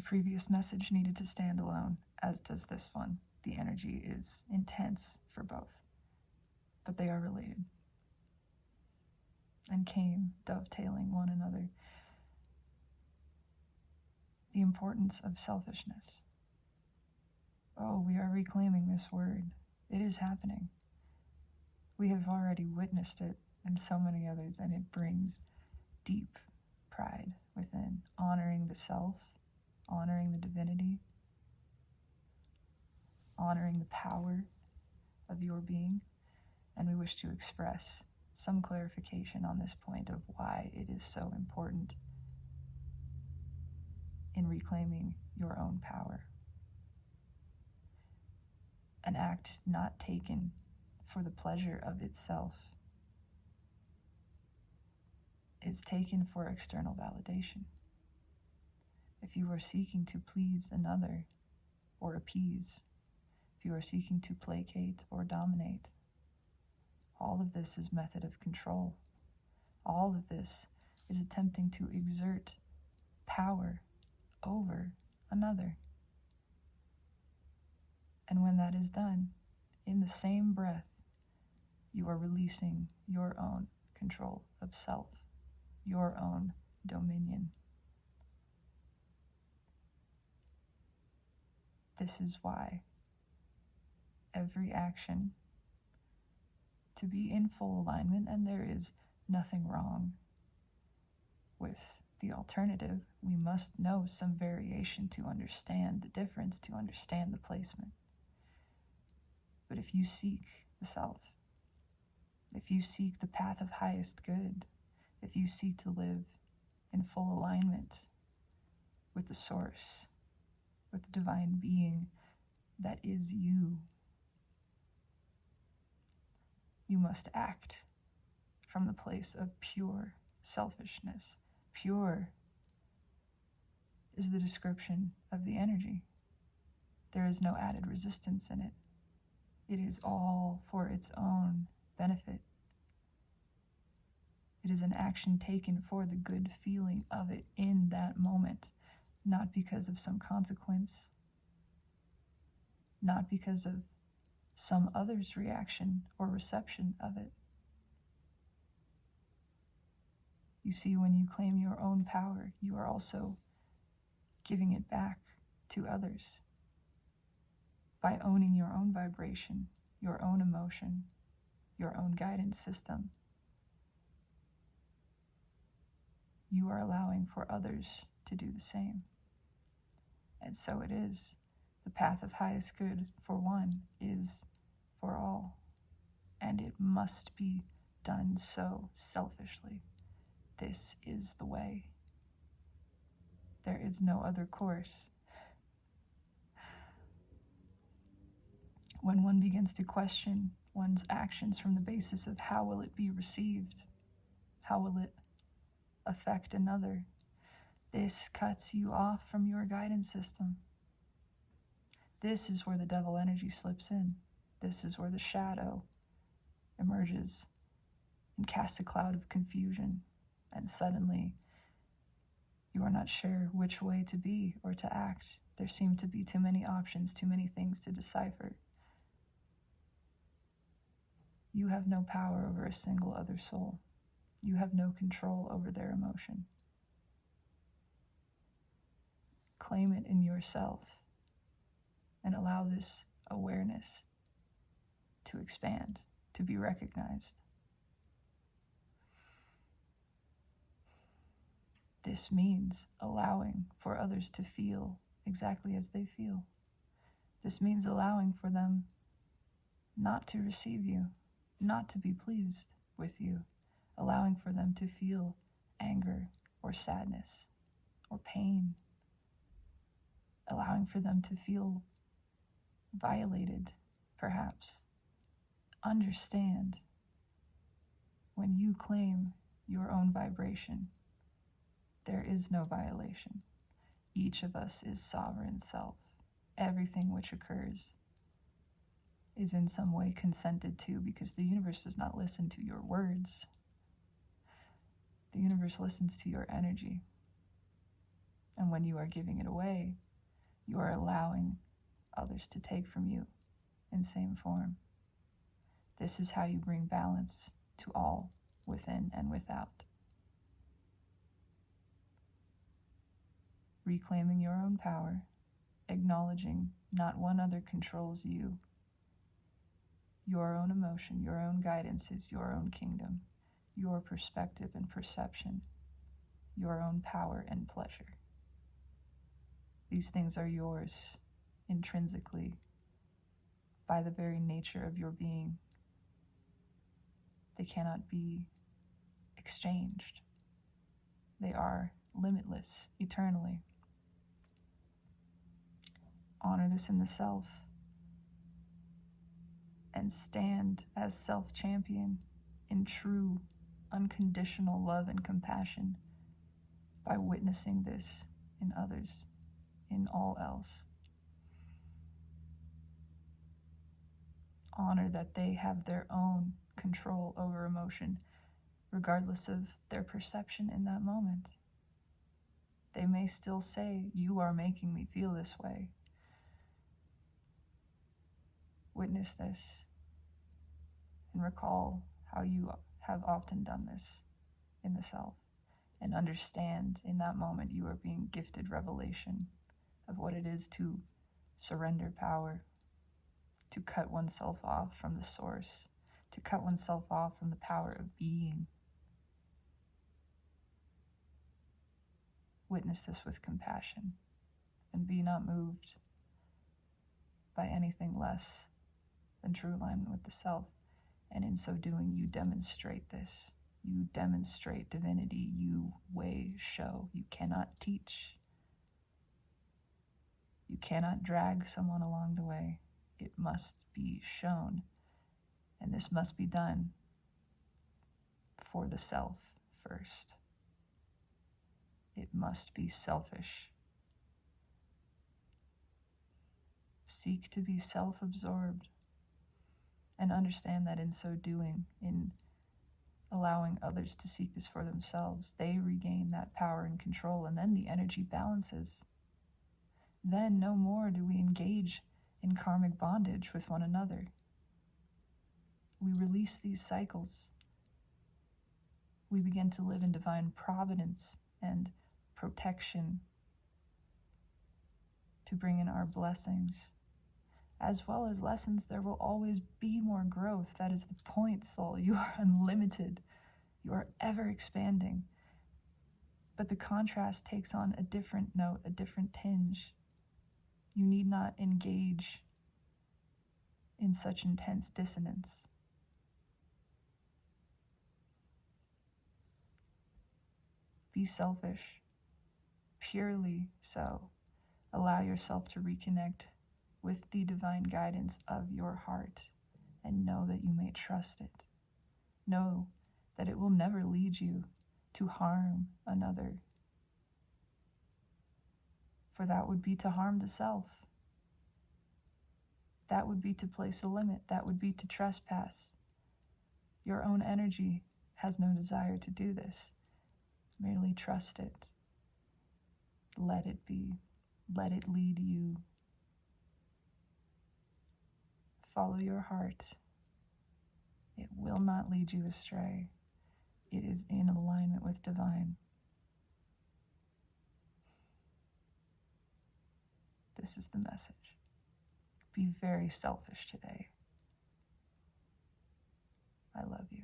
The previous message needed to stand alone, as does this one. The energy is intense for both, but they are related and came dovetailing one another. The importance of selfishness. Oh, we are reclaiming this word. It is happening. We have already witnessed it and so many others, and it brings deep pride within, honoring the self, honoring the divinity, honoring the power of your being. And we wish to express some clarification on this point of why it is so important in reclaiming your own power. An act not taken for the pleasure of itself is taken for external validation. If you are seeking to please another or appease, if you are seeking to placate or dominate, all of this is method of control. All of this is attempting to exert power over another. And when that is done, in the same breath, you are releasing your own control of self, your own dominion. This is why every action, to be in full alignment, and there is nothing wrong with the alternative, we must know some variation to understand the difference, to understand the placement. But if you seek the self, if you seek the path of highest good, if you seek to live in full alignment with the source, with the divine being that is you, you must act from the place of pure selfishness. Pure is the description of the energy. There is no added resistance in it. It is all for its own benefit. It is an action taken for the good feeling of it in that moment, not because of some consequence, not because of some other's reaction or reception of it. You see, when you claim your own power, you are also giving it back to others by owning your own vibration, your own emotion, your own guidance system. You are allowing for others to do the same. And so it is. The path of highest good for one is for all. And it must be done so selfishly. This is the way. There is no other course. When one begins to question one's actions from the basis of how will it be received, how will it affect another, this cuts you off from your guidance system. This is where the devil energy slips in. This is where the shadow emerges and casts a cloud of confusion, and suddenly you are not sure which way to be or to act. There seem to be too many options, too many things to decipher. You have no power over a single other soul. You have no control over their emotion. Claim it in yourself and allow this awareness to expand, to be recognized. This means allowing for others to feel exactly as they feel. This means allowing for them not to receive you, not to be pleased with you, allowing for them to feel anger or sadness or pain, allowing for them to feel violated, perhaps. Understand, when you claim your own vibration, there is no violation. Each of us is sovereign self. Everything which occurs is in some way consented to, because the universe does not listen to your words. The universe listens to your energy. And And when you are giving it away, you are allowing others to take from you in same form. This is how you bring balance to all, within and without. Reclaiming your own power, acknowledging not one other controls you. Your own emotion, your own guidance is your own kingdom, your perspective and perception, your own power and pleasure. These things are yours intrinsically by the very nature of your being. They cannot be exchanged. They are limitless, eternally. Honor this in the self and stand as self-champion in true, unconditional love and compassion by witnessing this in others, in all else. Honor that they have their own control over emotion, regardless of their perception in that moment. They may still say, "You are making me feel this way." Witness this and recall how you have often done this in the self, and understand in that moment you are being gifted revelation of what it is to surrender power, to cut oneself off from the source, to cut oneself off from the power of being. Witness this with compassion and be not moved by anything less than true alignment with the self. And in so doing, you demonstrate this. You demonstrate divinity. You show. You cannot teach. You cannot drag someone along the way. It must be shown. And this must be done for the self first. It must be selfish. Seek to be self-absorbed and understand that in so doing, in allowing others to seek this for themselves, they regain that power and control, and then the energy balances. Then no more do we engage in karmic bondage with one another. We release these cycles. We begin to live in divine providence and protection to bring in our blessings. As well as lessons, there will always be more growth. That is the point, soul. You are unlimited. You are ever expanding. But the contrast takes on a different note, a different tinge. You need not engage in such intense dissonance. Be selfish, purely so. Allow yourself to reconnect with the divine guidance of your heart, and know that you may trust it. Know that it will never lead you to harm another, for that would be to harm the self. That would be to place a limit. That would be to trespass. Your own energy has no desire to do this. Merely trust it. Let it be. Let it lead you. Follow your heart. It will not lead you astray. It is in alignment with divine. This is the message. Be very selfish today. I love you.